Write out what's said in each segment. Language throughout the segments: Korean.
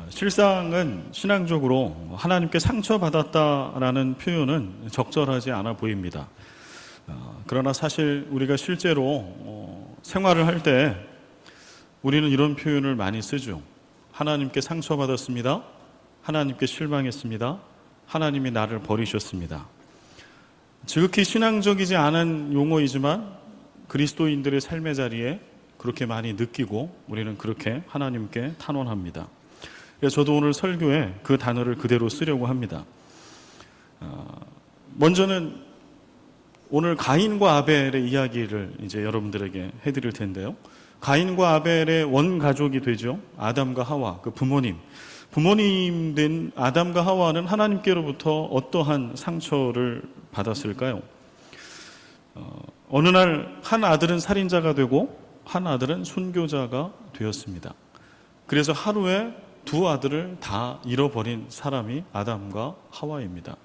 실상은 신앙적으로 하나님께 상처받았다라는 표현은 적절하지 않아 보입니다. 그러나 사실 우리가 실제로 생활을 할 때 우리는 이런 표현을 많이 쓰죠. 하나님께 상처받았습니다. 하나님께 실망했습니다. 하나님이 나를 버리셨습니다. 지극히 신앙적이지 않은 용어이지만 그리스도인들의 삶의 자리에 그렇게 많이 느끼고 우리는 그렇게 하나님께 탄원합니다. 그래서 저도 오늘 설교에 그 단어를 그대로 쓰려고 합니다. 먼저는 오늘 가인과 아벨의 이야기를 이제 여러분들에게 해드릴 텐데요. 가인과 아벨의 원가족이 되죠. 아담과 하와, 그 부모님 된 아담과 하와는 하나님께로부터 어떠한 상처를 받았을까요? 어느 날 한 아들은 살인자가 되고 한 아들은 순교자가 되었습니다. 그래서 하루에 두 아들을 다 잃어버린 사람이 아담과 하와입니다.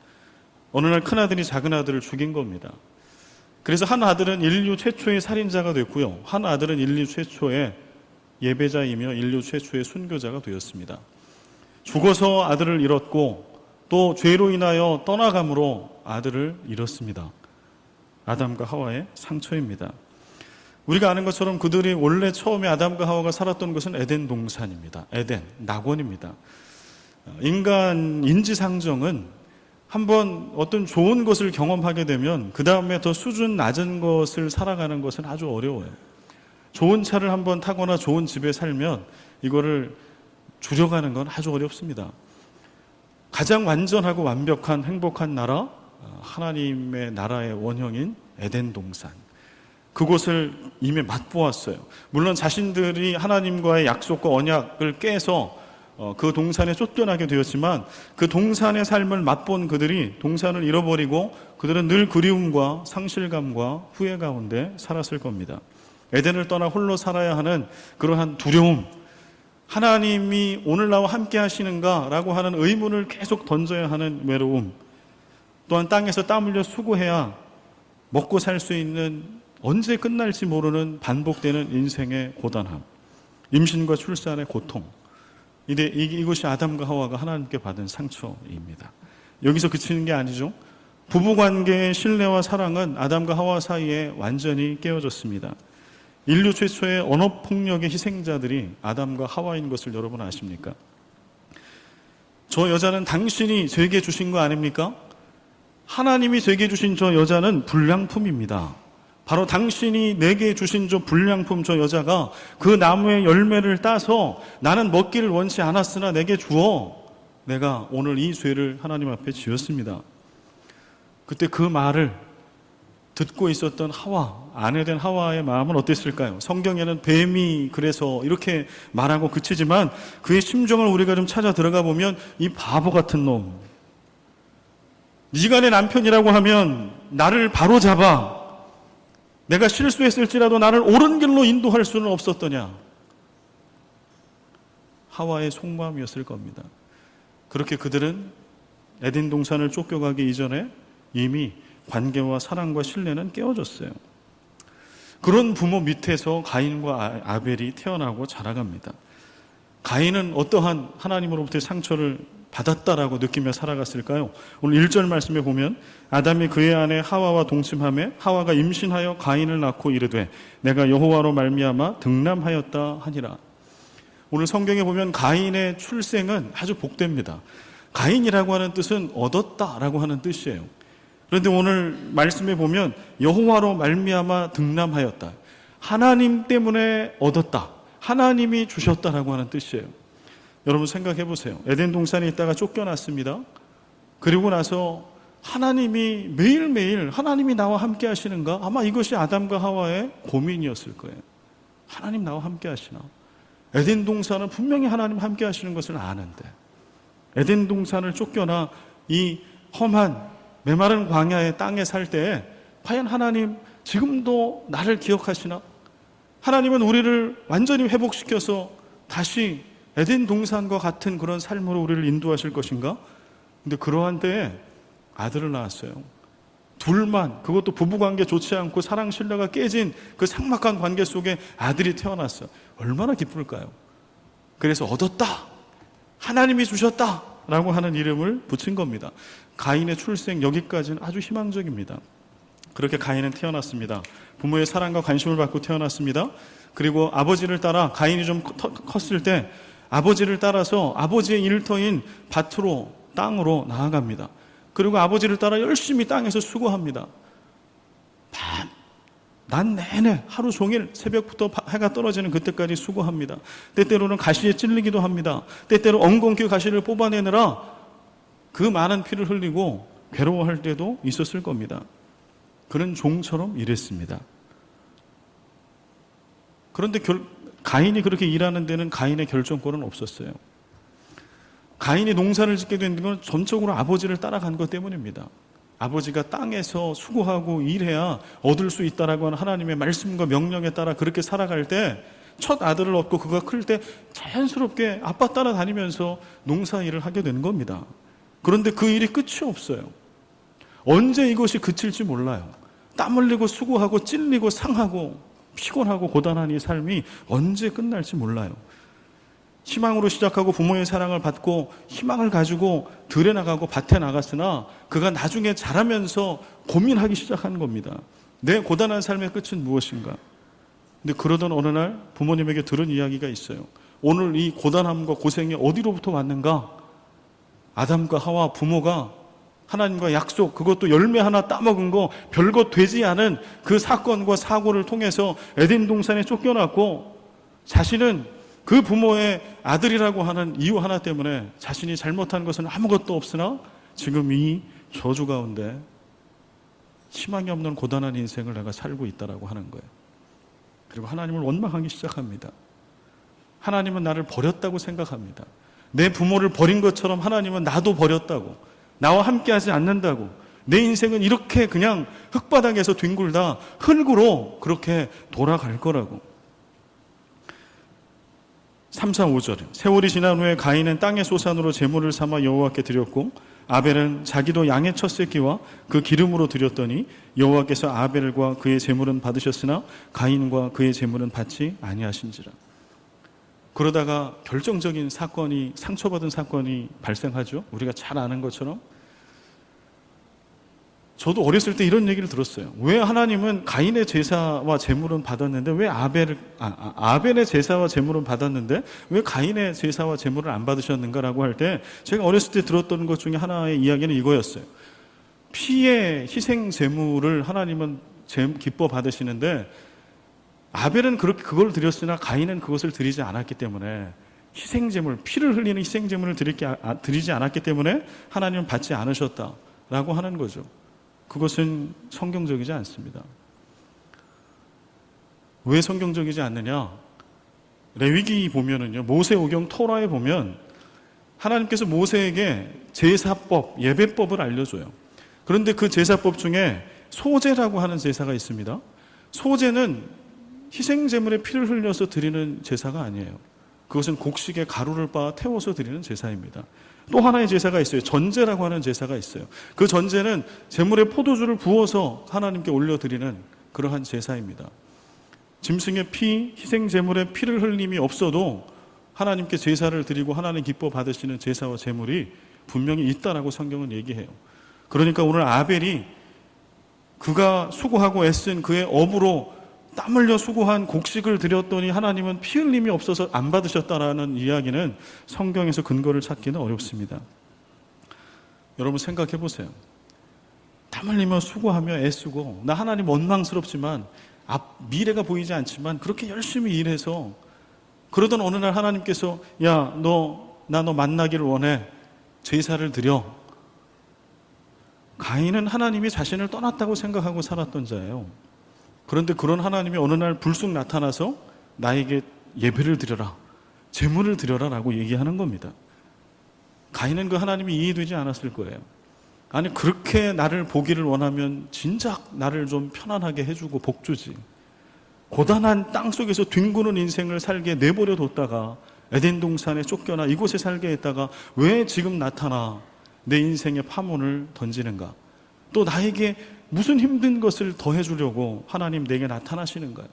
어느 날 큰아들이 작은아들을 죽인 겁니다. 그래서 한 아들은 인류 최초의 살인자가 됐고요. 한 아들은 인류 최초의 예배자이며 인류 최초의 순교자가 되었습니다. 죽어서 아들을 잃었고 또 죄로 인하여 떠나감으로 아들을 잃었습니다. 아담과 하와의 상처입니다. 우리가 아는 것처럼 그들이 원래 처음에 아담과 하와가 살았던 것은 에덴 동산입니다. 에덴, 낙원입니다. 인간 인지상정은 한번 어떤 좋은 것을 경험하게 되면 그 다음에 더 수준 낮은 것을 살아가는 것은 아주 어려워요. 좋은 차를 한번 타거나 좋은 집에 살면 이거를 줄여가는 건 아주 어렵습니다. 가장 완전하고 완벽한 행복한 나라, 하나님의 나라의 원형인 에덴 동산, 그곳을 이미 맛보았어요. 물론 자신들이 하나님과의 약속과 언약을 깨서 그 동산에 쫓겨나게 되었지만 그 동산의 삶을 맛본 그들이 동산을 잃어버리고 그들은 늘 그리움과 상실감과 후회 가운데 살았을 겁니다. 에덴을 떠나 홀로 살아야 하는 그러한 두려움, 하나님이 오늘 나와 함께 하시는가 라고 하는 의문을 계속 던져야 하는 외로움, 또한 땅에서 땀 흘려 수고해야 먹고 살 수 있는 언제 끝날지 모르는 반복되는 인생의 고단함, 임신과 출산의 고통, 이것이 아담과 하와가 하나님께 받은 상처입니다. 여기서 그치는 게 아니죠. 부부관계의 신뢰와 사랑은 아담과 하와 사이에 완전히 깨어졌습니다. 인류 최초의 언어폭력의 희생자들이 아담과 하와인 것을 여러분 아십니까? 저 여자는 당신이 제게 주신 거 아닙니까? 하나님이 제게 주신 저 여자는 불량품입니다. 바로 당신이 내게 주신 저 불량품, 저 여자가 그 나무의 열매를 따서 나는 먹기를 원치 않았으나 내게 주어 내가 오늘 이 죄를 하나님 앞에 지었습니다. 그때 그 말을 듣고 있었던 하와, 아내된 하와의 마음은 어땠을까요? 성경에는 뱀이 그래서 이렇게 말하고 그치지만 그의 심정을 우리가 좀 찾아 들어가 보면 이 바보 같은 놈, 네가 내 남편이라고 하면 나를 바로잡아, 내가 실수했을지라도 나를 옳은 길로 인도할 수는 없었더냐. 하와의 속마음이었을 겁니다. 그렇게 그들은 에덴 동산을 쫓겨가기 이전에 이미 관계와 사랑과 신뢰는 깨어졌어요. 그런 부모 밑에서 가인과 아벨이 태어나고 자라갑니다. 가인은 어떠한 하나님으로부터의 상처를 받았다라고 느끼며 살아갔을까요? 오늘 1절 말씀에 보면 아담이 그의 아내 하와와 동침하매 하와가 임신하여 가인을 낳고 이르되 내가 여호와로 말미암아 등남하였다 하니라. 오늘 성경에 보면 가인의 출생은 아주 복됩니다. 가인이라고 하는 뜻은 얻었다라고 하는 뜻이에요. 그런데 오늘 말씀에 보면 여호와로 말미암아 등남하였다, 하나님 때문에 얻었다, 하나님이 주셨다라고 하는 뜻이에요. 여러분 생각해 보세요. 에덴 동산에 있다가 쫓겨났습니다. 그리고 나서 하나님이 매일매일 하나님이 나와 함께 하시는가? 아마 이것이 아담과 하와의 고민이었을 거예요. 하나님 나와 함께 하시나? 에덴 동산은 분명히 하나님 함께 하시는 것을 아는데 에덴 동산을 쫓겨나 이 험한 메마른 광야의 땅에 살 때 과연 하나님 지금도 나를 기억하시나? 하나님은 우리를 완전히 회복시켜서 다시 에덴 동산과 같은 그런 삶으로 우리를 인도하실 것인가? 근데 그러한 때에 아들을 낳았어요. 둘만, 그것도 부부관계 좋지 않고 사랑 신뢰가 깨진 그 삭막한 관계 속에 아들이 태어났어요. 얼마나 기쁠까요? 그래서 얻었다, 하나님이 주셨다라고 하는 이름을 붙인 겁니다. 가인의 출생 여기까지는 아주 희망적입니다. 그렇게 가인은 태어났습니다. 부모의 사랑과 관심을 받고 태어났습니다. 그리고 아버지를 따라 가인이 좀 컸을 때 아버지를 따라서 아버지의 일터인 밭으로 땅으로 나아갑니다. 그리고 아버지를 따라 열심히 땅에서 수고합니다. 낮 내내 하루 종일 새벽부터 해가 떨어지는 그때까지 수고합니다. 때때로는 가시에 찔리기도 합니다. 때때로 엉겅퀴 가시를 뽑아내느라 그 많은 피를 흘리고 괴로워할 때도 있었을 겁니다. 그는 종처럼 일했습니다. 그런데 가인이 그렇게 일하는 데는 가인의 결정권은 없었어요. 가인이 농사를 짓게 된 건 전적으로 아버지를 따라간 것 때문입니다. 아버지가 땅에서 수고하고 일해야 얻을 수 있다라고 하는 하나님의 말씀과 명령에 따라 그렇게 살아갈 때 첫 아들을 얻고 그가 클 때 자연스럽게 아빠 따라다니면서 농사일을 하게 된 겁니다. 그런데 그 일이 끝이 없어요. 언제 이것이 그칠지 몰라요. 땀 흘리고 수고하고 찔리고 상하고 피곤하고 고단한 이 삶이 언제 끝날지 몰라요. 희망으로 시작하고 부모의 사랑을 받고 희망을 가지고 들에 나가고 밭에 나갔으나 그가 나중에 자라면서 고민하기 시작하는 겁니다. 내 고단한 삶의 끝은 무엇인가? 근데 그러던 어느 날 부모님에게 들은 이야기가 있어요. 오늘 이 고단함과 고생이 어디로부터 왔는가? 아담과 하와 부모가 하나님과 약속, 그것도 열매 하나 따먹은 거 별것 되지 않은 그 사건과 사고를 통해서 에덴 동산에 쫓겨났고 자신은 그 부모의 아들이라고 하는 이유 하나 때문에 자신이 잘못한 것은 아무것도 없으나 지금 이 저주 가운데 희망이 없는 고단한 인생을 내가 살고 있다라고 하는 거예요. 그리고 하나님을 원망하기 시작합니다. 하나님은 나를 버렸다고 생각합니다. 내 부모를 버린 것처럼 하나님은 나도 버렸다고, 나와 함께하지 않는다고, 내 인생은 이렇게 그냥 흙바닥에서 뒹굴다 흙으로 그렇게 돌아갈 거라고. 3, 4, 5절 세월이 지난 후에 가인은 땅의 소산으로 제물을 삼아 여호와께 드렸고 아벨은 자기도 양의 첫 새끼와 그 기름으로 드렸더니 여호와께서 아벨과 그의 제물은 받으셨으나 가인과 그의 제물은 받지 아니하신지라. 그러다가 결정적인 사건이, 상처받은 사건이 발생하죠. 우리가 잘 아는 것처럼. 저도 어렸을 때 이런 얘기를 들었어요. 왜 하나님은 가인의 제사와 제물은 받았는데 왜 아벨의 제사와 제물은 받았는데 왜 가인의 제사와 제물을 안 받으셨는가라고 할 때 제가 어렸을 때 들었던 것 중에 하나의 이야기는 이거였어요. 피의 희생 제물을 하나님은 기뻐 받으시는데 아벨은 그렇게 그걸 드렸으나 가인은 그것을 드리지 않았기 때문에 희생 제물, 피를 흘리는 희생 제물을 드리지 않았기 때문에 하나님은 받지 않으셨다라고 하는 거죠. 그것은 성경적이지 않습니다. 왜 성경적이지 않느냐? 레위기 보면은요, 모세오경 토라에 보면 하나님께서 모세에게 제사법, 예배법을 알려줘요. 그런데 그 제사법 중에 소제라고 하는 제사가 있습니다. 소제는 희생제물에 피를 흘려서 드리는 제사가 아니에요. 그것은 곡식에 가루를 빻아 태워서 드리는 제사입니다. 또 하나의 제사가 있어요. 전제라고 하는 제사가 있어요. 그 전제는 제물에 포도주를 부어서 하나님께 올려드리는 그러한 제사입니다. 짐승의 피, 희생제물에 피를 흘림이 없어도 하나님께 제사를 드리고 하나님 기뻐 받으시는 제사와 제물이 분명히 있다라고 성경은 얘기해요. 그러니까 오늘 아벨이 그가 수고하고 애쓴 그의 업으로 땀 흘려 수고한 곡식을 드렸더니 하나님은 피 흘림이 없어서 안 받으셨다라는 이야기는 성경에서 근거를 찾기는 어렵습니다. 여러분 생각해 보세요. 땀 흘리며 수고하며 애쓰고 나 하나님 원망스럽지만 미래가 보이지 않지만 그렇게 열심히 일해서 그러던 어느 날 하나님께서 야, 나 너 만나기를 원해. 제사를 드려. 가인은 하나님이 자신을 떠났다고 생각하고 살았던 자예요. 그런데 그런 하나님이 어느 날 불쑥 나타나서 나에게 예배를 드려라, 제물을 드려라 라고 얘기하는 겁니다. 가인은 그 하나님이 이해되지 않았을 거예요. 아니 그렇게 나를 보기를 원하면 진작 나를 좀 편안하게 해주고 복주지. 고단한 땅속에서 뒹구는 인생을 살게 내버려 뒀다가 에덴 동산에 쫓겨나 이곳에 살게 했다가 왜 지금 나타나 내 인생의 파문을 던지는가? 또 나에게 무슨 힘든 것을 더해주려고 하나님 내게 나타나시는가요?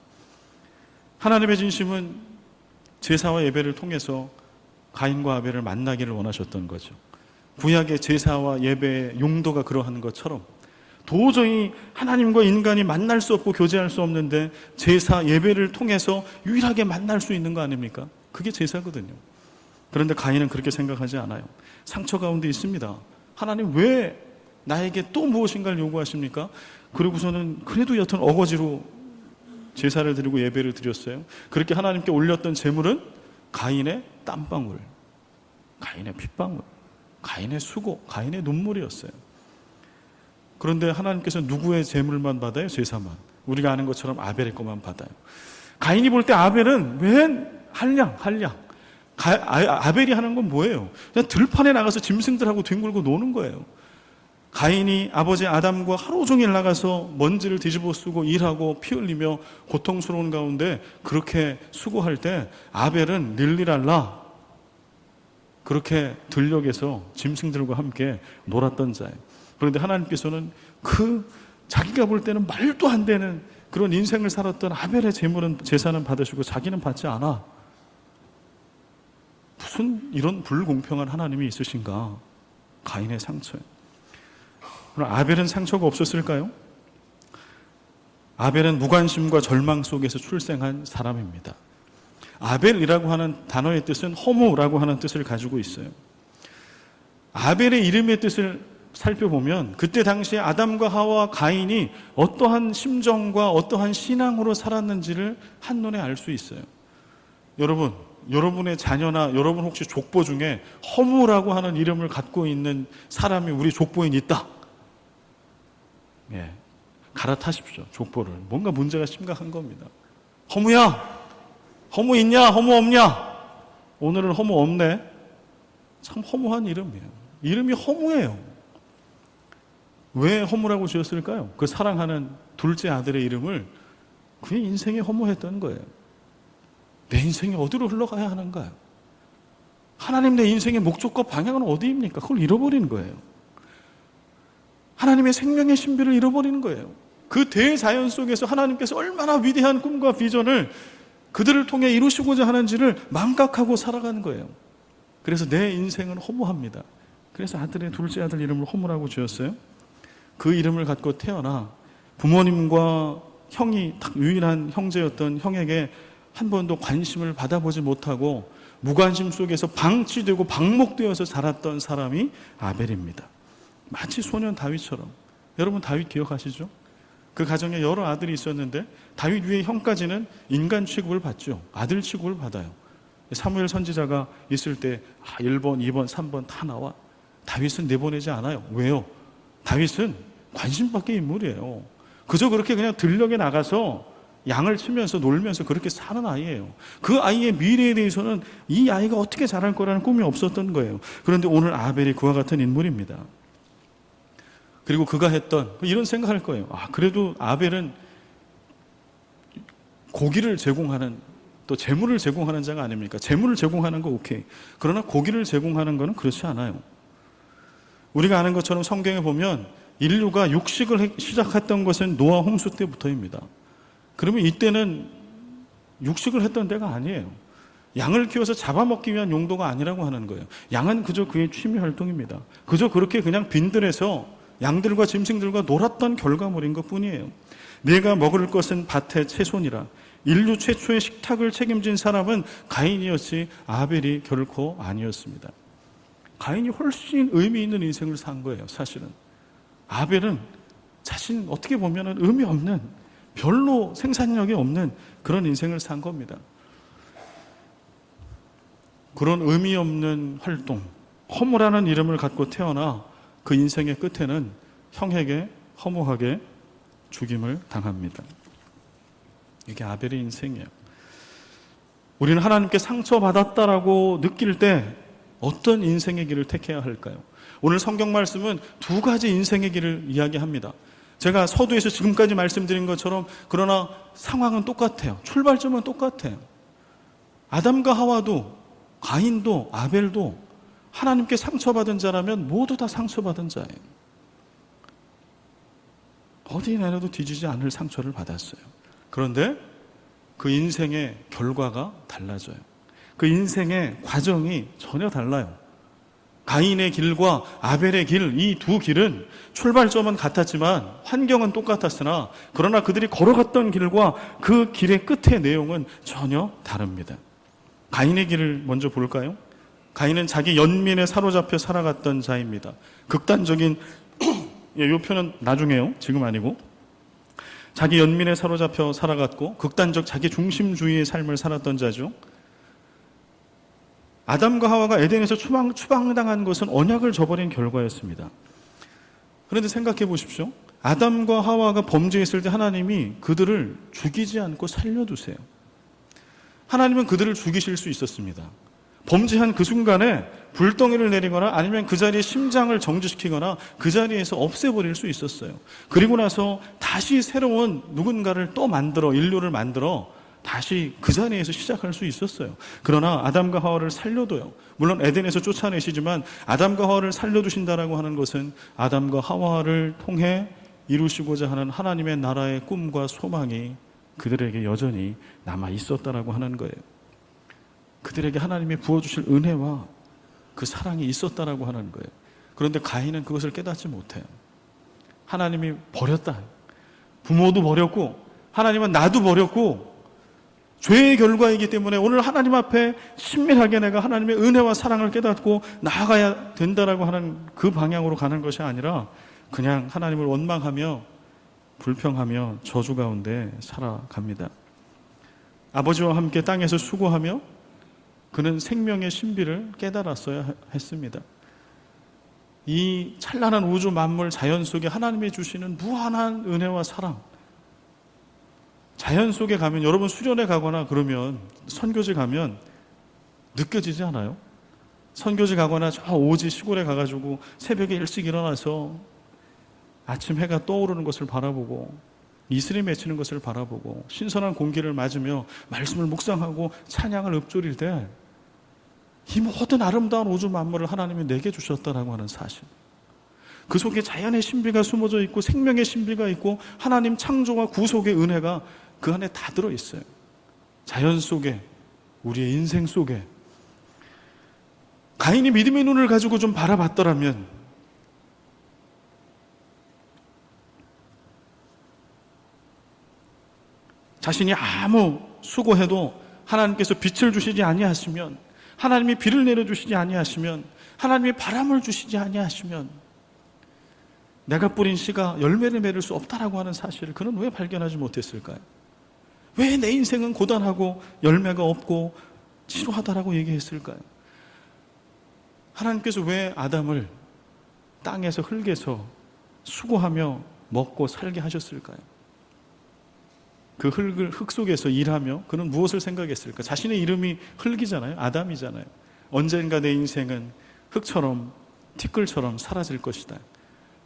하나님의 진심은 제사와 예배를 통해서 가인과 아벨을 만나기를 원하셨던 거죠. 구약의 제사와 예배의 용도가 그러한 것처럼 도저히 하나님과 인간이 만날 수 없고 교제할 수 없는데 제사, 예배를 통해서 유일하게 만날 수 있는 거 아닙니까? 그게 제사거든요. 그런데 가인은 그렇게 생각하지 않아요. 상처 가운데 있습니다. 하나님 왜 나에게 또 무엇인가를 요구하십니까? 그러고서는 그래도 여튼 어거지로 제사를 드리고 예배를 드렸어요. 그렇게 하나님께 올렸던 제물은 가인의 땀방울, 가인의 핏방울, 가인의 수고, 가인의 눈물이었어요. 그런데 하나님께서 누구의 제물만 받아요? 제사만. 우리가 아는 것처럼 아벨의 것만 받아요. 가인이 볼 때 아벨은 웬 한량. 아벨이 하는 건 뭐예요? 그냥 들판에 나가서 짐승들하고 뒹굴고 노는 거예요. 가인이 아버지 아담과 하루 종일 나가서 먼지를 뒤집어 쓰고 일하고 피 흘리며 고통스러운 가운데 그렇게 수고할 때 아벨은 릴리랄라 그렇게 들녘에서 짐승들과 함께 놀았던 자예요. 그런데 하나님께서는 그 자기가 볼 때는 말도 안 되는 그런 인생을 살았던 아벨의 제사는 받으시고 자기는 받지 않아. 무슨 이런 불공평한 하나님이 있으신가? 가인의 상처예요. 그럼 아벨은 상처가 없었을까요? 아벨은 무관심과 절망 속에서 출생한 사람입니다. 아벨이라고 하는 단어의 뜻은 허무라고 하는 뜻을 가지고 있어요. 아벨의 이름의 뜻을 살펴보면 그때 당시에 아담과 하와 가인이 어떠한 심정과 어떠한 신앙으로 살았는지를 한눈에 알 수 있어요. 여러분의 자녀나 여러분 혹시 족보 중에 허무라고 하는 이름을 갖고 있는 사람이 우리 족보에 있다. 예, 갈아타십시오. 족보를. 뭔가 문제가 심각한 겁니다. 허무야, 허무 있냐? 허무 없냐? 오늘은 허무 없네. 참 허무한 이름이에요. 이름이 허무예요. 왜 허무라고 지었을까요? 그 사랑하는 둘째 아들의 이름을 그의 인생이 허무했던 거예요. 내 인생이 어디로 흘러가야 하는가요? 하나님 내 인생의 목적과 방향은 어디입니까? 그걸 잃어버린 거예요. 하나님의 생명의 신비를 잃어버리는 거예요. 그 대자연 속에서 하나님께서 얼마나 위대한 꿈과 비전을 그들을 통해 이루시고자 하는지를 망각하고 살아가는 거예요. 그래서 내 인생은 허무합니다. 그래서 둘째 아들 이름을 허무라고 지었어요. 그 이름을 갖고 태어나 부모님과 형이 딱 유일한 형제였던 형에게 한 번도 관심을 받아보지 못하고 무관심 속에서 방치되고 방목되어서 자랐던 사람이 아벨입니다. 마치 소년 다윗처럼. 여러분 다윗 기억하시죠? 그 가정에 여러 아들이 있었는데 다윗 위에 형까지는 인간 취급을 받죠. 아들 취급을 받아요. 사무엘 선지자가 있을 때 1번, 2번, 3번 다 나와. 다윗은 내보내지 않아요. 왜요? 다윗은 관심밖의 인물이에요. 그저 그렇게 그냥 들녘에 나가서 양을 치면서 놀면서 그렇게 사는 아이예요. 그 아이의 미래에 대해서는 이 아이가 어떻게 자랄 거라는 꿈이 없었던 거예요. 그런데 오늘 아벨이 그와 같은 인물입니다. 그리고 그가 했던 이런 생각할 거예요. 그래도 아벨은 고기를 제공하는 또 재물을 제공하는 자가 아닙니까? 재물을 제공하는 거 오케이. 그러나 고기를 제공하는 거는 그렇지 않아요. 우리가 아는 것처럼 성경에 보면 인류가 육식을 시작했던 것은 노아 홍수 때부터입니다. 그러면 이때는 육식을 했던 때가 아니에요. 양을 키워서 잡아먹기 위한 용도가 아니라고 하는 거예요. 양은 그저 그의 취미 활동입니다. 그저 그렇게 그냥 빈들에서 양들과 짐승들과 놀았던 결과물인 것뿐이에요. 내가 먹을 것은 밭의 채소니라. 인류 최초의 식탁을 책임진 사람은 가인이었지 아벨이 결코 아니었습니다. 가인이 훨씬 의미 있는 인생을 산 거예요. 사실은 아벨은 자신 어떻게 보면 의미 없는 별로 생산력이 없는 그런 인생을 산 겁니다. 그런 의미 없는 활동, 허무라는 이름을 갖고 태어나 그 인생의 끝에는 형에게 허무하게 죽임을 당합니다. 이게 아벨의 인생이에요. 우리는 하나님께 상처받았다라고 느낄 때 어떤 인생의 길을 택해야 할까요? 오늘 성경 말씀은 두 가지 인생의 길을 이야기합니다. 제가 서두에서 지금까지 말씀드린 것처럼 그러나 상황은 똑같아요. 출발점은 똑같아요. 아담과 하와도 가인도 아벨도 하나님께 상처받은 자라면 모두 다 상처받은 자예요. 어디 내려도 뒤지지 않을 상처를 받았어요. 그런데 그 인생의 결과가 달라져요. 그 인생의 과정이 전혀 달라요. 가인의 길과 아벨의 길, 이 두 길은 출발점은 같았지만 환경은 똑같았으나 그러나 그들이 걸어갔던 길과 그 길의 끝의 내용은 전혀 다릅니다. 가인의 길을 먼저 볼까요? 가인은 자기 연민에 사로잡혀 살아갔던 자입니다. 극단적인 이 표는 나중에요. 지금 아니고. 자기 연민에 사로잡혀 살아갔고 극단적 자기 중심주의의 삶을 살았던 자죠. 아담과 하와가 에덴에서 추방당한 것은 언약을 저버린 결과였습니다. 그런데 생각해 보십시오. 아담과 하와가 범죄했을 때 하나님이 그들을 죽이지 않고 살려두세요. 하나님은 그들을 죽이실 수 있었습니다. 범죄한 그 순간에 불덩이를 내리거나 아니면 그 자리에 심장을 정지시키거나 그 자리에서 없애버릴 수 있었어요. 그리고 나서 다시 새로운 누군가를 또 만들어, 인류를 만들어 다시 그 자리에서 시작할 수 있었어요. 그러나 아담과 하와를 살려둬요. 물론 에덴에서 쫓아내시지만 아담과 하와를 살려두신다라고 하는 것은 아담과 하와를 통해 이루시고자 하는 하나님의 나라의 꿈과 소망이 그들에게 여전히 남아 있었다라고 하는 거예요. 그들에게 하나님이 부어주실 은혜와 그 사랑이 있었다라고 하는 거예요. 그런데 가인은 그것을 깨닫지 못해요. 하나님이 버렸다. 부모도 버렸고 하나님은 나도 버렸고 죄의 결과이기 때문에 오늘 하나님 앞에 신밀하게 내가 하나님의 은혜와 사랑을 깨닫고 나아가야 된다라고 하는 그 방향으로 가는 것이 아니라 그냥 하나님을 원망하며 불평하며 저주 가운데 살아갑니다. 아버지와 함께 땅에서 수고하며 그는 생명의 신비를 깨달았어야 했습니다. 이 찬란한 우주 만물 자연 속에 하나님이 주시는 무한한 은혜와 사랑, 자연 속에 가면, 여러분 수련회 가거나 그러면 선교지 가면 느껴지지 않아요? 선교지 가거나 저 오지 시골에 가가지고 새벽에 일찍 일어나서 아침 해가 떠오르는 것을 바라보고 이슬이 맺히는 것을 바라보고 신선한 공기를 맞으며 말씀을 묵상하고 찬양을 읊조릴 때 이 모든 아름다운 우주 만물을 하나님이 내게 주셨다라고 하는 사실, 그 속에 자연의 신비가 숨어져 있고 생명의 신비가 있고 하나님 창조와 구속의 은혜가 그 안에 다 들어있어요. 자연 속에, 우리의 인생 속에. 가인이 믿음의 눈을 가지고 좀 바라봤더라면 자신이 아무 수고해도 하나님께서 빛을 주시지 아니하시면, 하나님이 비를 내려주시지 아니하시면, 하나님이 바람을 주시지 아니하시면 내가 뿌린 씨가 열매를 맺을 수 없다라고 하는 사실을 그는 왜 발견하지 못했을까요? 왜 내 인생은 고단하고 열매가 없고 지루하다라고 얘기했을까요? 하나님께서 왜 아담을 땅에서 흙에서 수고하며 먹고 살게 하셨을까요? 그 흙 속에서 일하며 그는 무엇을 생각했을까? 자신의 이름이 흙이잖아요. 아담이잖아요. 언젠가 내 인생은 흙처럼 티끌처럼 사라질 것이다.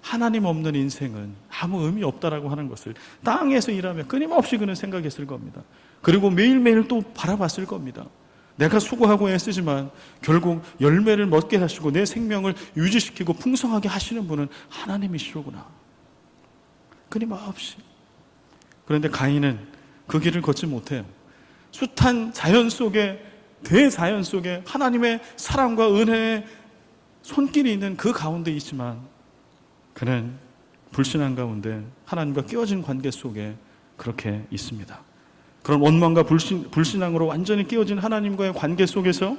하나님 없는 인생은 아무 의미 없다라고 하는 것을 땅에서 일하며 끊임없이 그는 생각했을 겁니다. 그리고 매일매일 또 바라봤을 겁니다. 내가 수고하고 애쓰지만 결국 열매를 먹게 하시고 내 생명을 유지시키고 풍성하게 하시는 분은 하나님이시로구나. 끊임없이. 그런데 가인은 그 길을 걷지 못해요. 숱한 자연 속에, 대자연 속에 하나님의 사랑과 은혜의 손길이 있는 그 가운데 있지만 그는 불신앙 가운데 하나님과 끼어진 관계 속에 그렇게 있습니다. 그런 원망과 불신앙으로 완전히 끼어진 하나님과의 관계 속에서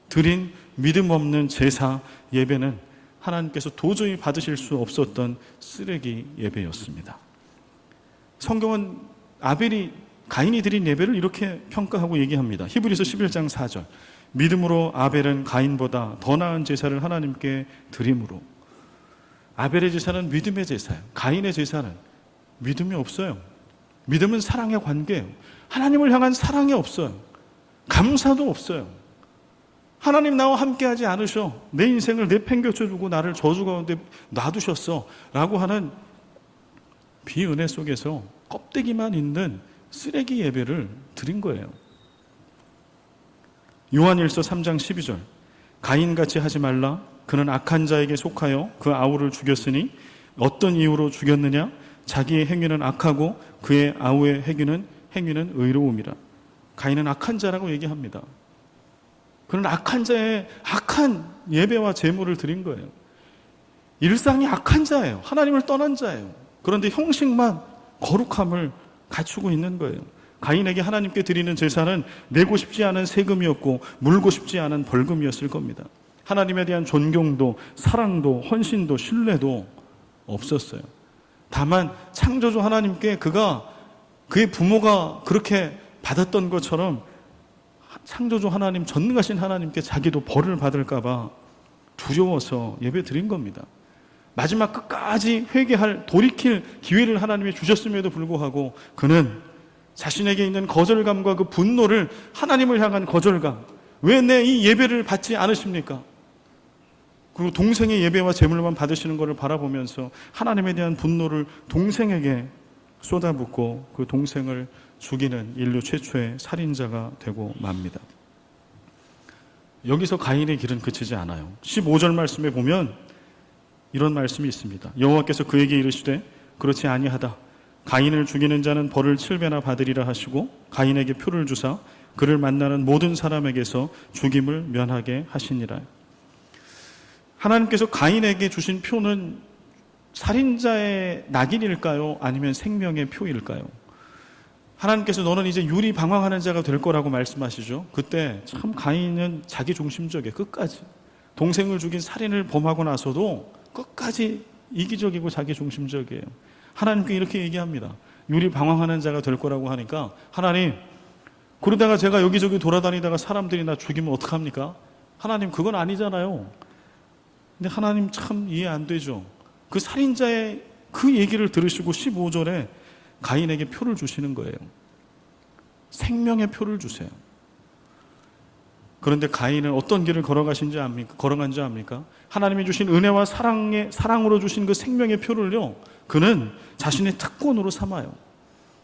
드린 믿음 없는 제사 예배는 하나님께서 도저히 받으실 수 없었던 쓰레기 예배였습니다. 성경은 가인이 드린 예배를 이렇게 평가하고 얘기합니다. 히브리서 11장 4절. 믿음으로 아벨은 가인보다 더 나은 제사를 하나님께 드림으로. 아벨의 제사는 믿음의 제사예요. 가인의 제사는 믿음이 없어요. 믿음은 사랑의 관계예요. 하나님을 향한 사랑이 없어요. 감사도 없어요. 하나님 나와 함께하지 않으셔. 내 인생을 내팽개쳐주고 나를 저주 가운데 놔두셨어 라고 하는 비은혜 속에서 껍데기만 있는 쓰레기 예배를 드린 거예요. 요한일서 3장 12절. 가인같이 하지 말라. 그는 악한 자에게 속하여 그 아우를 죽였으니 어떤 이유로 죽였느냐? 자기의 행위는 악하고 그의 아우의 행위는 의로움이라. 가인은 악한 자라고 얘기합니다. 그는 악한 자의 악한 예배와 제물을 드린 거예요. 일상이 악한 자예요. 하나님을 떠난 자예요. 그런데 형식만 거룩함을 갖추고 있는 거예요. 가인에게 하나님께 드리는 제사는 내고 싶지 않은 세금이었고 물고 싶지 않은 벌금이었을 겁니다. 하나님에 대한 존경도 사랑도 헌신도 신뢰도 없었어요. 다만 창조주 하나님께 그의 부모가 그렇게 받았던 것처럼 창조주 하나님, 전능하신 하나님께 자기도 벌을 받을까 봐 두려워서 예배 드린 겁니다. 마지막 끝까지 회개할, 돌이킬 기회를 하나님이 주셨음에도 불구하고 그는 자신에게 있는 거절감과 그 분노를, 하나님을 향한 거절감, 왜 내 이 예배를 받지 않으십니까? 그리고 동생의 예배와 제물만 받으시는 것을 바라보면서 하나님에 대한 분노를 동생에게 쏟아붓고 그 동생을 죽이는 인류 최초의 살인자가 되고 맙니다. 여기서 가인의 길은 그치지 않아요. 15절 말씀에 보면 이런 말씀이 있습니다. 여호와께서 그에게 이르시되 그렇지 아니하다. 가인을 죽이는 자는 벌을 7배나 받으리라 하시고 가인에게 표를 주사 그를 만나는 모든 사람에게서 죽임을 면하게 하시니라. 하나님께서 가인에게 주신 표는 살인자의 낙인일까요? 아니면 생명의 표일까요? 하나님께서 너는 이제 유리방황하는 자가 될 거라고 말씀하시죠. 그때 참 가인은 자기중심적이에요. 끝까지. 동생을 죽인 살인을 범하고 나서도 끝까지 이기적이고 자기중심적이에요. 하나님께 이렇게 얘기합니다. 유리방황하는 자가 될 거라고 하니까 하나님, 그러다가 제가 여기저기 돌아다니다가 사람들이 나 죽이면 어떡합니까? 하나님, 그건 아니잖아요. 근데 하나님 참 이해 안 되죠. 그 살인자의 그 얘기를 들으시고 15절에 가인에게 표를 주시는 거예요. 생명의 표를 주세요. 그런데 가인은 어떤 길을 걸어간지 압니까? 하나님이 주신 은혜와 사랑으로 주신 그 생명의 표를요, 그는 자신의 특권으로 삼아요.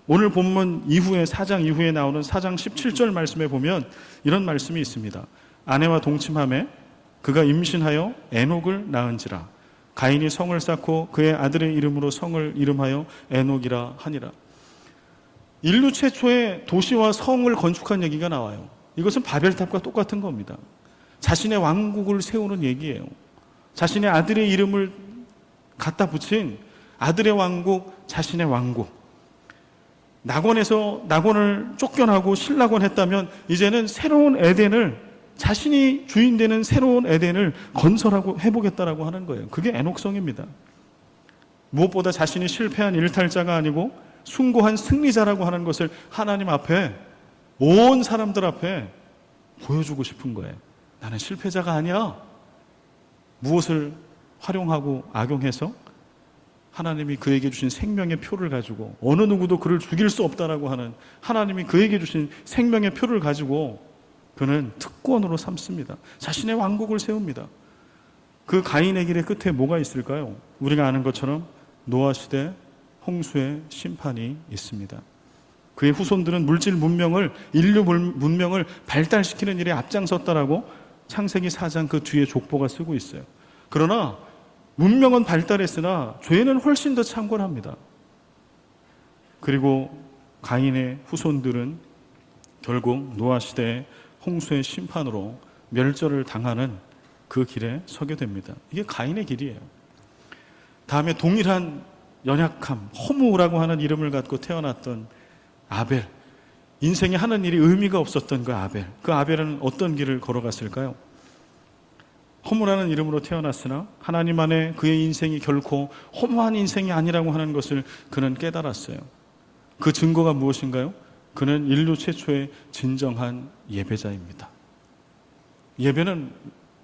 오늘 본문 이후에 4장 이후에 나오는 4장 17절 말씀에 보면 이런 말씀이 있습니다. 아내와 동침하매 그가 임신하여 에녹을 낳은지라. 가인이 성을 쌓고 그의 아들의 이름으로 성을 이름하여 에녹이라 하니라. 인류 최초의 도시와 성을 건축한 얘기가 나와요. 이것은 바벨탑과 똑같은 겁니다. 자신의 왕국을 세우는 얘기예요. 자신의 아들의 이름을 갖다 붙인 아들의 왕국, 자신의 왕국. 낙원을 쫓겨나고 신락원 했다면 이제는 새로운 에덴을, 자신이 주인 되는 새로운 에덴을 건설하고 해보겠다라고 하는 거예요. 그게 에녹성입니다. 무엇보다 자신이 실패한 일탈자가 아니고 숭고한 승리자라고 하는 것을 하나님 앞에, 온 사람들 앞에 보여주고 싶은 거예요. 나는 실패자가 아니야. 무엇을 활용하고 악용해서 하나님이 그에게 주신 생명의 표를 가지고, 어느 누구도 그를 죽일 수 없다라고 하는 하나님이 그에게 주신 생명의 표를 가지고 그는 특권으로 삼습니다. 자신의 왕국을 세웁니다. 그 가인의 길의 끝에 뭐가 있을까요? 우리가 아는 것처럼 노아 시대 홍수의 심판이 있습니다. 그의 후손들은 물질 문명을, 인류 문명을 발달시키는 일에 앞장섰다라고 창세기 4장 그 뒤에 족보가 쓰고 있어요. 그러나 문명은 발달했으나 죄는 훨씬 더 창궐합니다. 그리고 가인의 후손들은 결국 노아 시대의 홍수의 심판으로 멸절을 당하는 그 길에 서게 됩니다. 이게 가인의 길이에요. 다음에 동일한 연약함, 허무라고 하는 이름을 갖고 태어났던 아벨, 인생에 하는 일이 의미가 없었던 그 아벨은 어떤 길을 걸어갔을까요? 허무라는 이름으로 태어났으나 하나님 안에 그의 인생이 결코 허무한 인생이 아니라고 하는 것을 그는 깨달았어요. 그 증거가 무엇인가요? 그는 인류 최초의 진정한 예배자입니다. 예배는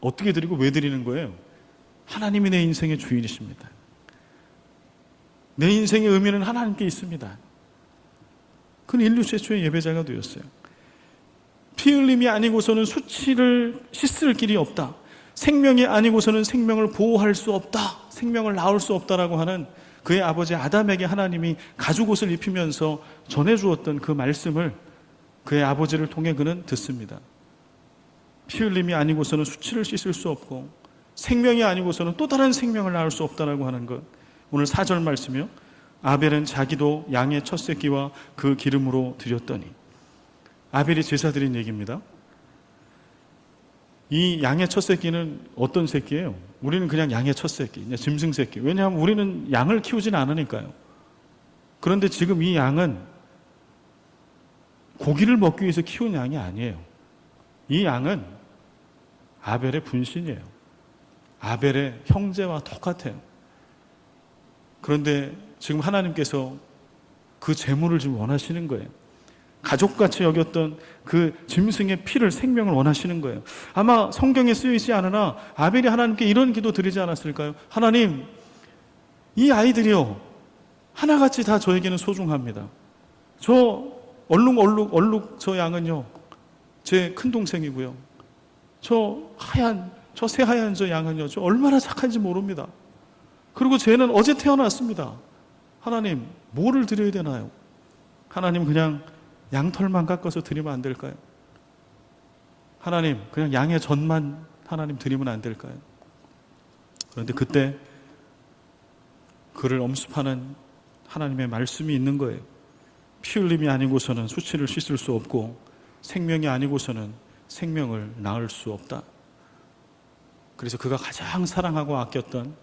어떻게 드리고 왜 드리는 거예요? 하나님이 내 인생의 주인이십니다. 내 인생의 의미는 하나님께 있습니다. 그는 인류 최초의 예배자가 되었어요. 피 흘림이 아니고서는 수치를 씻을 길이 없다. 생명이 아니고서는 생명을 보호할 수 없다. 생명을 낳을 수 없다라고 하는 그의 아버지 아담에게 하나님이 가죽옷을 입히면서 전해주었던 그 말씀을 그의 아버지를 통해 그는 듣습니다. 피 흘림이 아니고서는 수치를 씻을 수 없고 생명이 아니고서는 또 다른 생명을 낳을 수 없다라고 하는 것. 오늘 4절 말씀이요. 아벨은 자기도 양의 첫 새끼와 그 기름으로 드렸더니. 아벨이 제사 드린 얘기입니다. 이 양의 첫 새끼는 어떤 새끼예요? 우리는 그냥 양의 첫 새끼, 그냥 짐승 새끼. 왜냐하면 우리는 양을 키우진 않으니까요. 그런데 지금 이 양은 고기를 먹기 위해서 키운 양이 아니에요. 이 양은 아벨의 분신이에요. 아벨의 형제와 똑같아요. 그런데 지금 하나님께서 그 제물을 지금 원하시는 거예요. 가족같이 여겼던 그 짐승의 피를, 생명을 원하시는 거예요. 아마 성경에 쓰여 있지 않으나 아벨이 하나님께 이런 기도 드리지 않았을까요? 하나님, 이 아이들이요, 하나같이 다 저에게는 소중합니다. 저 얼룩 저 양은요, 제 큰동생이고요. 저 새하얀 저 양은요, 저 얼마나 착한지 모릅니다. 그리고 쟤는 어제 태어났습니다. 하나님, 뭐를 드려야 되나요? 하나님, 그냥 양털만 깎아서 드리면 안 될까요? 하나님, 그냥 양의 젖만 하나님 드리면 안 될까요? 그런데 그때 그를 엄습하는 하나님의 말씀이 있는 거예요. 피 흘림이 아니고서는 수치를 씻을 수 없고 생명이 아니고서는 생명을 낳을 수 없다. 그래서 그가 가장 사랑하고 아꼈던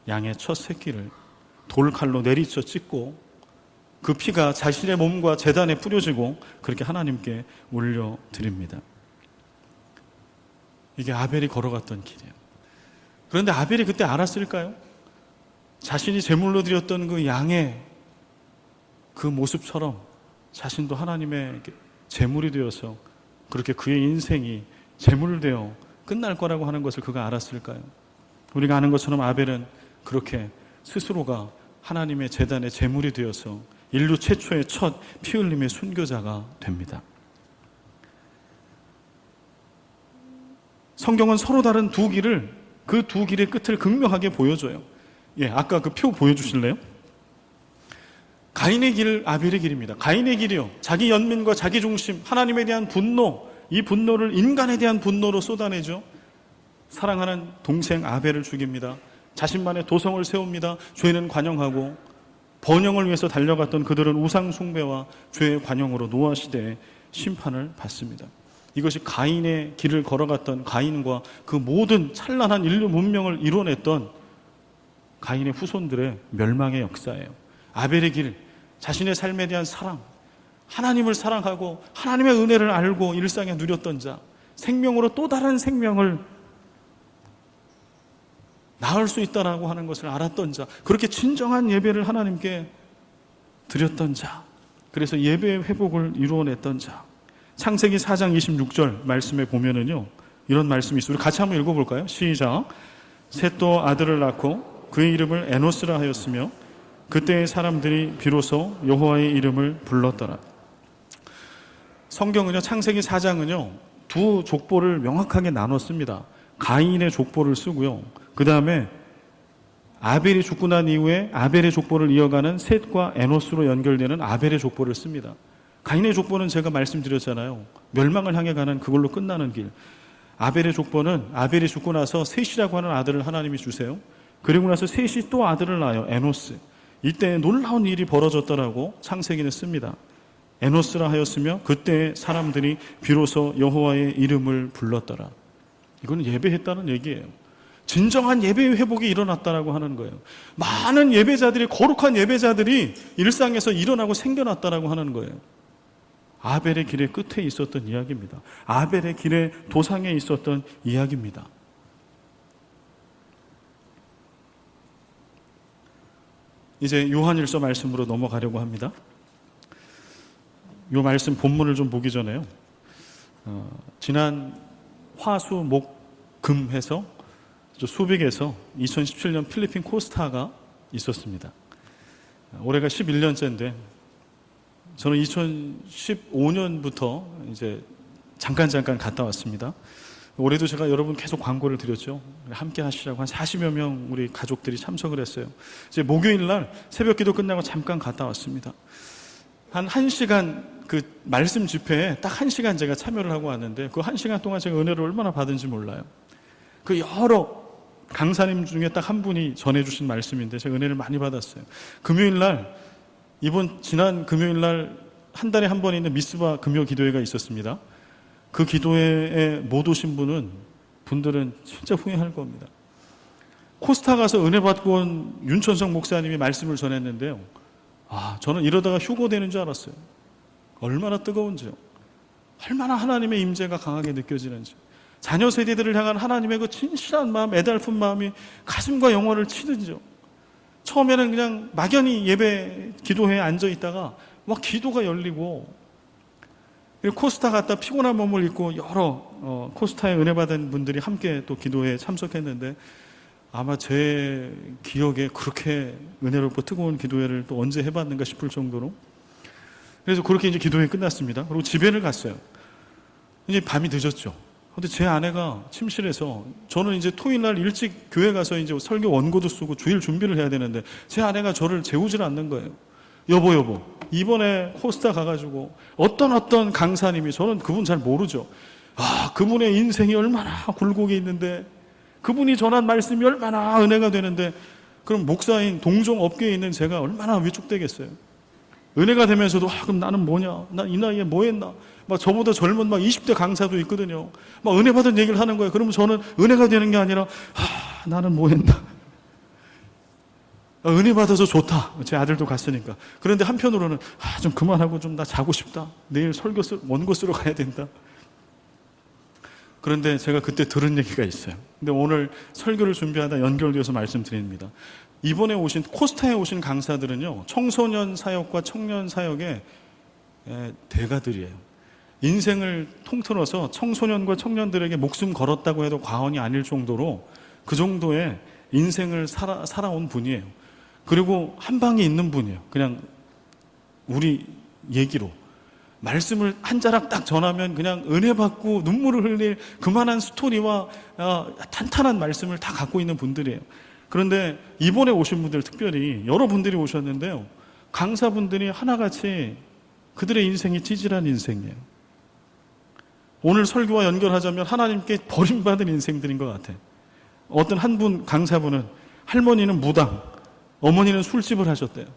양의 첫 새끼를 돌칼로 내리쳐 찢고 그 피가 자신의 몸과 제단에 뿌려지고 그렇게 하나님께 올려드립니다. 이게 아벨이 걸어갔던 길이에요. 그런데 아벨이 그때 알았을까요? 자신이 제물로 드렸던 그 양의 그 모습처럼 자신도 하나님의 제물이 되어서 그렇게 그의 인생이 제물되어 끝날 거라고 하는 것을 그가 알았을까요? 우리가 아는 것처럼 아벨은 그렇게 스스로가 하나님의 제단의 제물이 되어서 인류 최초의 첫 피 흘림의 순교자가 됩니다. 성경은 서로 다른 두 길을, 그 두 길의 끝을 극명하게 보여줘요. 아까 그 표 보여주실래요? 가인의 길, 아벨의 길입니다. 가인의 길이요, 자기 연민과 자기 중심, 하나님에 대한 분노, 이 분노를 인간에 대한 분노로 쏟아내죠. 사랑하는 동생 아벨을 죽입니다. 자신만의 도성을 세웁니다. 죄는 관영하고 번영을 위해서 달려갔던 그들은 우상 숭배와 죄의 관영으로 노아 시대의 심판을 받습니다. 이것이 가인의 길을 걸어갔던 가인과 그 모든 찬란한 인류 문명을 이뤄냈던 가인의 후손들의 멸망의 역사예요. 아벨의 길, 자신의 삶에 대한 사랑, 하나님을 사랑하고 하나님의 은혜를 알고 일상에 누렸던 자, 생명으로 또 다른 생명을 낳을 수 있다라고 하는 것을 알았던 자, 그렇게 진정한 예배를 하나님께 드렸던 자, 그래서 예배의 회복을 이루어냈던 자. 창세기 4장 26절 말씀에 보면은요, 이런 말씀이 있어요. 우리 같이 한번 읽어볼까요? 시작. 셋도 아들을 낳고 그의 이름을 에노스라 하였으며 그때의 사람들이 비로소 여호와의 이름을 불렀더라. 성경은요, 창세기 4장은요 두 족보를 명확하게 나눴습니다. 가인의 족보를 쓰고요, 그 다음에 아벨이 죽고 난 이후에 아벨의 족보를 이어가는 셋과 에노스로 연결되는 아벨의 족보를 씁니다. 가인의 족보는 제가 말씀드렸잖아요. 멸망을 향해 가는 그걸로 끝나는 길. 아벨의 족보는 아벨이 죽고 나서 셋이라고 하는 아들을 하나님이 주세요. 그리고 나서 셋이 또 아들을 낳아요. 에노스. 이때 놀라운 일이 벌어졌더라고 창세기는 씁니다. 에노스라 하였으며 그때 사람들이 비로소 여호와의 이름을 불렀더라. 이거는 예배했다는 얘기예요. 진정한 예배의 회복이 일어났다라고 하는 거예요. 많은 예배자들이, 거룩한 예배자들이 일상에서 일어나고 생겨났다라고 하는 거예요. 아벨의 길의 끝에 있었던 이야기입니다. 아벨의 길의 도상에 있었던 이야기입니다. 이제 요한일서 말씀으로 넘어가려고 합니다. 이 말씀 본문을 좀 보기 전에요, 지난 화수 목 금 해서 수빅에서 2017년 필리핀 코스타가 있었습니다. 올해가 11년째인데 저는 2015년부터 이제 잠깐 갔다 왔습니다. 올해도 제가 여러분 계속 광고를 드렸죠. 함께 하시라고 한 40여 명 우리 가족들이 참석을 했어요. 이제 목요일 날 새벽 기도 끝나고 잠깐 갔다 왔습니다. 한 1시간 그 말씀 집회에 딱 1시간 제가 참여를 하고 왔는데 그 1시간 동안 제가 은혜를 얼마나 받은지 몰라요. 그 여러 강사님 중에 딱 한 분이 전해주신 말씀인데 제가 은혜를 많이 받았어요. 금요일 날, 지난 금요일 날 한 달에 한 번 있는 미스바 금요 기도회가 있었습니다. 그 기도회에 못 오신 분들은 진짜 후회할 겁니다. 코스타 가서 은혜 받고 온 윤천성 목사님이 말씀을 전했는데요. 저는 이러다가 휴고되는 줄 알았어요. 얼마나 뜨거운지요. 얼마나 하나님의 임재가 강하게 느껴지는지. 자녀 세대들을 향한 하나님의 그 진실한 마음, 애달픈 마음이 가슴과 영혼을 치는지요. 처음에는 그냥 막연히 예배 기도회에 앉아 있다가 막 기도가 열리고, 코스타 갔다 피곤한 몸을 입고 여러 코스타에 은혜 받은 분들이 함께 또 기도회에 참석했는데, 아마 제 기억에 그렇게 은혜롭고 뜨거운 기도회를 또 언제 해봤는가 싶을 정도로. 그래서 그렇게 이제 기도회 끝났습니다. 그리고 집에를 갔어요. 이제 밤이 늦었죠. 근데 제 아내가 침실에서, 저는 이제 토요일날 일찍 교회 가서 이제 설교 원고도 쓰고 주일 준비를 해야 되는데, 제 아내가 저를 재우질 않는 거예요. 여보, 이번에 코스타 가가지고 어떤 강사님이, 저는 그분 잘 모르죠. 그분의 인생이 얼마나 굴곡이 있는데, 그분이 전한 말씀이 얼마나 은혜가 되는데, 그럼 목사인 동종 업계에 있는 제가 얼마나 위축되겠어요. 은혜가 되면서도 그럼 나는 뭐냐, 나 이 나이에 뭐 했나, 막 저보다 젊은 막 20대 강사도 있거든요. 막 은혜 받은 얘기를 하는 거예요. 그러면 저는 은혜가 되는 게 아니라 나는 뭐 했나, 은혜 받아서 좋다, 제 아들도 갔으니까. 그런데 한편으로는 좀 그만하고 좀 나 자고 싶다, 내일 원고 쓰러 가야 된다. 그런데 제가 그때 들은 얘기가 있어요. 근데 오늘 설교를 준비하다 연결되어서 말씀드립니다. 이번에 오신, 코스타에 오신 강사들은요, 청소년 사역과 청년 사역의 대가들이에요. 인생을 통틀어서 청소년과 청년들에게 목숨 걸었다고 해도 과언이 아닐 정도로 그 정도의 인생을 살아온 분이에요. 그리고 한 방에 있는 분이에요. 그냥 우리 얘기로 말씀을 한 자락 딱 전하면 그냥 은혜 받고 눈물을 흘릴 그만한 스토리와 탄탄한 말씀을 다 갖고 있는 분들이에요. 그런데 이번에 오신 분들, 특별히 여러분들이 오셨는데요, 강사분들이 하나같이 그들의 인생이 찌질한 인생이에요. 오늘 설교와 연결하자면 하나님께 버림받은 인생들인 것 같아요. 어떤 한 분 강사분은, 할머니는 무당, 어머니는 술집을 하셨대요.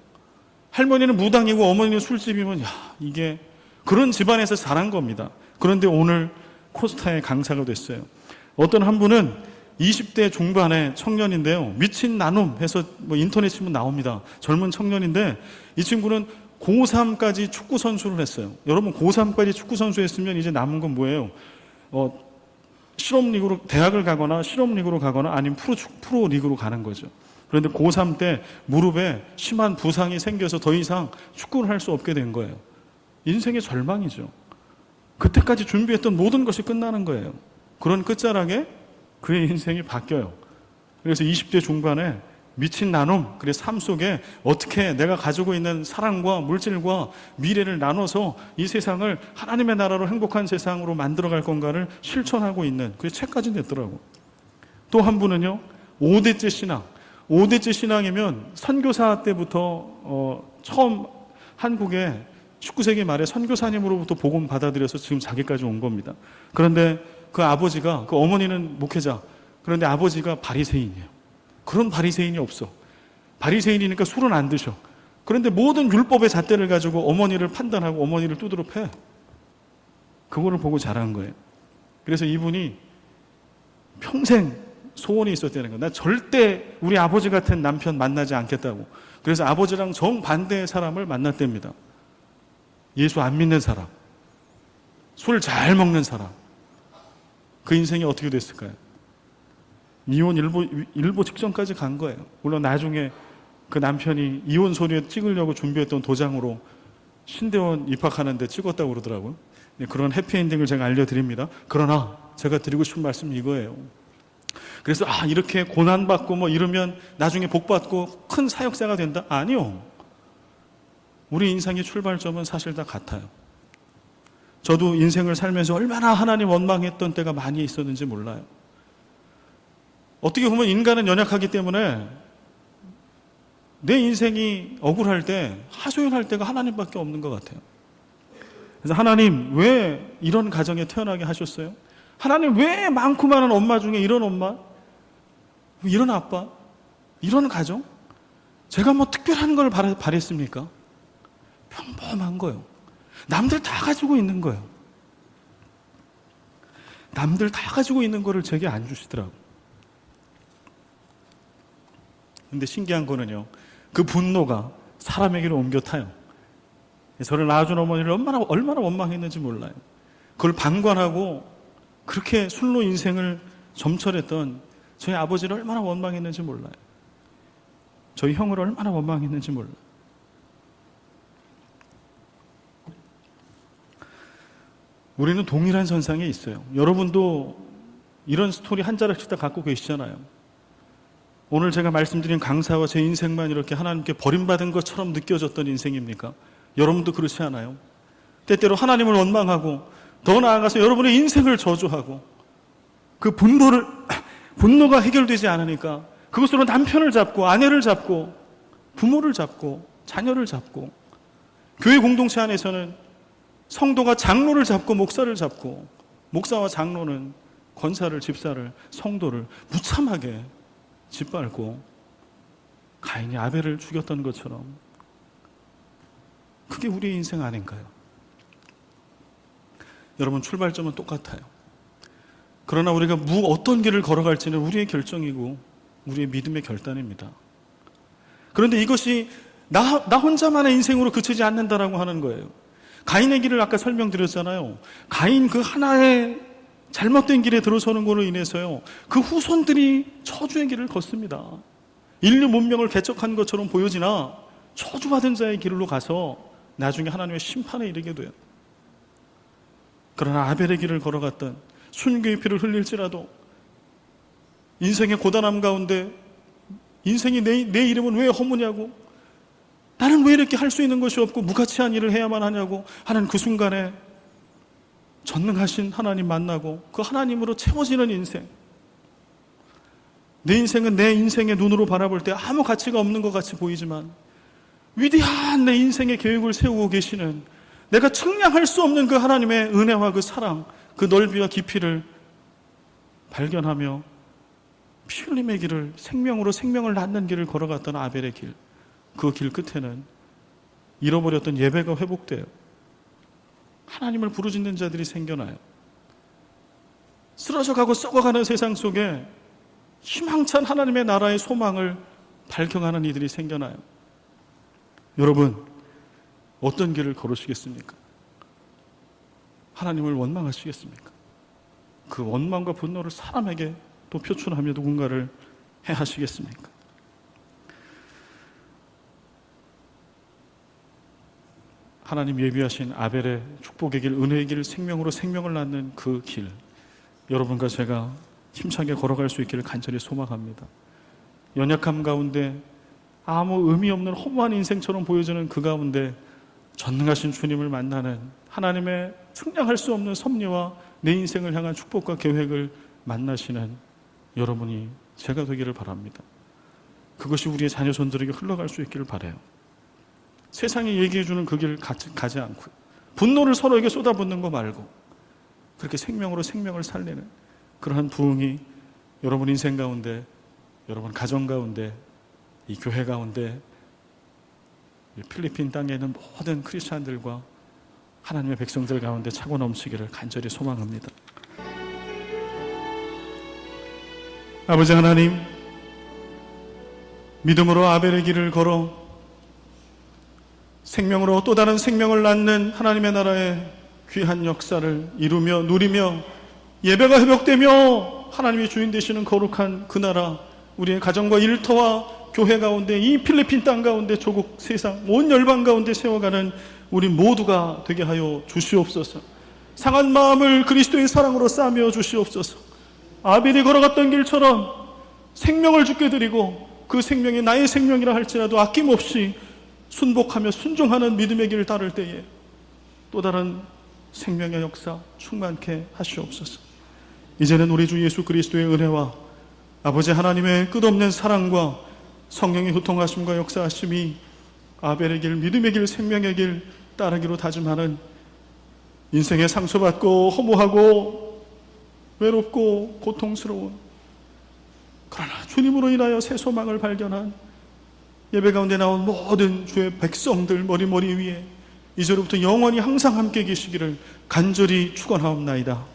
할머니는 무당이고 어머니는 술집이면 이게 그런 집안에서 자란 겁니다. 그런데 오늘 코스타의 강사가 됐어요. 어떤 한 분은 20대 중반의 청년인데요, 미친 나눔 해서 뭐 인터넷 치면 나옵니다. 젊은 청년인데, 이 친구는 고3까지 축구 선수를 했어요. 여러분, 고3까지 축구 선수 했으면 이제 남은 건 뭐예요? 실업리그로, 대학을 가거나 실업리그로 가거나 아니면 프로리그로 가는 거죠. 그런데 고3 때 무릎에 심한 부상이 생겨서 더 이상 축구를 할 수 없게 된 거예요. 인생의 절망이죠. 그때까지 준비했던 모든 것이 끝나는 거예요. 그런 끝자락에 그의 인생이 바뀌어요. 그래서 20대 중반에 미친 나눔, 그래서 삶 속에 어떻게 내가 가지고 있는 사랑과 물질과 미래를 나눠서 이 세상을 하나님의 나라로 행복한 세상으로 만들어갈 건가를 실천하고 있는, 그 책까지 냈더라고. 또 한 분은요, 5대째 신앙. 5대째 신앙이면 선교사 때부터 처음 한국에 19세기 말에 선교사님으로부터 복음 받아들여서 지금 자기까지 온 겁니다. 그런데 그 아버지가, 그 어머니는 목회자, 그런데 아버지가 바리새인이에요. 그런 바리새인이 없어. 바리새인이니까 술은 안 드셔. 그런데 모든 율법의 잣대를 가지고 어머니를 판단하고 어머니를 두드러 패. 그거를 보고 자란 거예요. 그래서 이분이 평생 소원이 있었다는 거예요. 나 절대 우리 아버지 같은 남편 만나지 않겠다고. 그래서 아버지랑 정반대의 사람을 만났답니다. 예수 안 믿는 사람, 술 잘 먹는 사람. 그 인생이 어떻게 됐을까요? 이혼 일보 직전까지 간 거예요. 물론 나중에 그 남편이 이혼 서류에 찍으려고 준비했던 도장으로 신대원 입학하는데 찍었다고 그러더라고요. 그런 해피엔딩을 제가 알려드립니다. 그러나 제가 드리고 싶은 말씀은 이거예요. 그래서 이렇게 고난받고 뭐 이러면 나중에 복받고 큰 사역자가 된다? 아니요. 우리 인생의 출발점은 사실 다 같아요. 저도 인생을 살면서 얼마나 하나님 원망했던 때가 많이 있었는지 몰라요. 어떻게 보면 인간은 연약하기 때문에 내 인생이 억울할 때, 하소연할 때가 하나님밖에 없는 것 같아요. 그래서 하나님 왜 이런 가정에 태어나게 하셨어요? 하나님 왜 많고 많은 엄마 중에 이런 엄마, 이런 아빠, 이런 가정? 제가 뭐 특별한 걸 바랬습니까? 평범한 거예요. 남들 다 가지고 있는 거예요. 남들 다 가지고 있는 거를 제게 안 주시더라고요. 근데 신기한 거는요, 그 분노가 사람에게로 옮겨 타요. 저를 낳아준 어머니를 얼마나 원망했는지 몰라요. 그걸 방관하고 그렇게 술로 인생을 점철했던 저희 아버지를 얼마나 원망했는지 몰라요. 저희 형을 얼마나 원망했는지 몰라요. 우리는 동일한 선상에 있어요. 여러분도 이런 스토리 한 자락씩 다 갖고 계시잖아요. 오늘 제가 말씀드린 강사와 제 인생만 이렇게 하나님께 버림받은 것처럼 느껴졌던 인생입니까? 여러분도 그렇지 않아요? 때때로 하나님을 원망하고 더 나아가서 여러분의 인생을 저주하고 그 분노가 해결되지 않으니까 그것으로 남편을 잡고 아내를 잡고 부모를 잡고 자녀를 잡고 교회 공동체 안에서는 성도가 장로를 잡고 목사를 잡고 목사와 장로는 권사를, 집사를, 성도를 무참하게 짓밟고 가인이 아벨을 죽였던 것처럼 그게 우리의 인생 아닌가요? 여러분, 출발점은 똑같아요. 그러나 우리가 어떤 길을 걸어갈지는 우리의 결정이고 우리의 믿음의 결단입니다. 그런데 이것이 나 혼자만의 인생으로 그치지 않는다라고 하는 거예요. 가인의 길을 아까 설명드렸잖아요. 가인 그 하나의 잘못된 길에 들어서는 것으로 인해서요, 그 후손들이 저주의 길을 걷습니다. 인류 문명을 개척한 것처럼 보여지나 저주받은 자의 길로 가서 나중에 하나님의 심판에 이르게 돼요. 그러나 아벨의 길을 걸어갔던, 순교의 피를 흘릴지라도 인생의 고단함 가운데 인생이 내 이름은 왜 허무냐고, 나는 왜 이렇게 할 수 있는 것이 없고 무가치한 일을 해야만 하냐고 하는 그 순간에 전능하신 하나님 만나고 그 하나님으로 채워지는 인생. 내 인생은 내 인생의 눈으로 바라볼 때 아무 가치가 없는 것 같이 보이지만 위대한 내 인생의 계획을 세우고 계시는, 내가 측량할 수 없는 그 하나님의 은혜와 그 사랑, 그 넓이와 깊이를 발견하며 피 흘림의 길을, 생명으로 생명을 낳는 길을 걸어갔던 아벨의 길, 그 길 끝에는 잃어버렸던 예배가 회복돼요. 하나님을 부르짖는 자들이 생겨나요. 쓰러져가고 썩어가는 세상 속에 희망찬 하나님의 나라의 소망을 발견하는 이들이 생겨나요. 여러분, 어떤 길을 걸으시겠습니까? 하나님을 원망하시겠습니까? 그 원망과 분노를 사람에게 또 표출하며 누군가를 해하시겠습니까? 하나님 예비하신 아벨의 축복의 길, 은혜의 길, 생명으로 생명을 낳는 그 길, 여러분과 제가 힘차게 걸어갈 수 있기를 간절히 소망합니다. 연약함 가운데 아무 의미 없는 허무한 인생처럼 보여지는 그 가운데 전능하신 주님을 만나는 하나님의 측량할 수 없는 섭리와 내 인생을 향한 축복과 계획을 만나시는 여러분이 제가 되기를 바랍니다. 그것이 우리의 자녀 손들에게 흘러갈 수 있기를 바라요. 세상이 얘기해주는 그 길 가지 않고 분노를 서로에게 쏟아붓는 거 말고 그렇게 생명으로 생명을 살리는 그러한 부흥이 여러분 인생 가운데, 여러분 가정 가운데, 이 교회 가운데, 이 필리핀 땅에 있는 모든 크리스찬들과 하나님의 백성들 가운데 차고 넘치기를 간절히 소망합니다. 아버지 하나님, 믿음으로 아벨의 길을 걸어 생명으로 또 다른 생명을 낳는 하나님의 나라의 귀한 역사를 이루며 누리며 예배가 회복되며 하나님의 주인 되시는 거룩한 그 나라, 우리의 가정과 일터와 교회 가운데, 이 필리핀 땅 가운데, 조국 세상 온 열방 가운데 세워가는 우리 모두가 되게 하여 주시옵소서. 상한 마음을 그리스도의 사랑으로 싸매어 주시옵소서. 아벨이 걸어갔던 길처럼 생명을 주께 드리고 그 생명이 나의 생명이라 할지라도 아낌없이 순복하며 순종하는 믿음의 길을 따를 때에 또 다른 생명의 역사 충만케 하시옵소서. 이제는 우리 주 예수 그리스도의 은혜와 아버지 하나님의 끝없는 사랑과 성령의 교통하심과 역사하심이 아벨의 길, 믿음의 길, 생명의 길 따르기로 다짐하는 인생에 상처받고 허무하고 외롭고 고통스러운, 그러나 주님으로 인하여 새 소망을 발견한 예배 가운데 나온 모든 주의 백성들 머리 위에 이제로부터 영원히 항상 함께 계시기를 간절히 축원하옵나이다.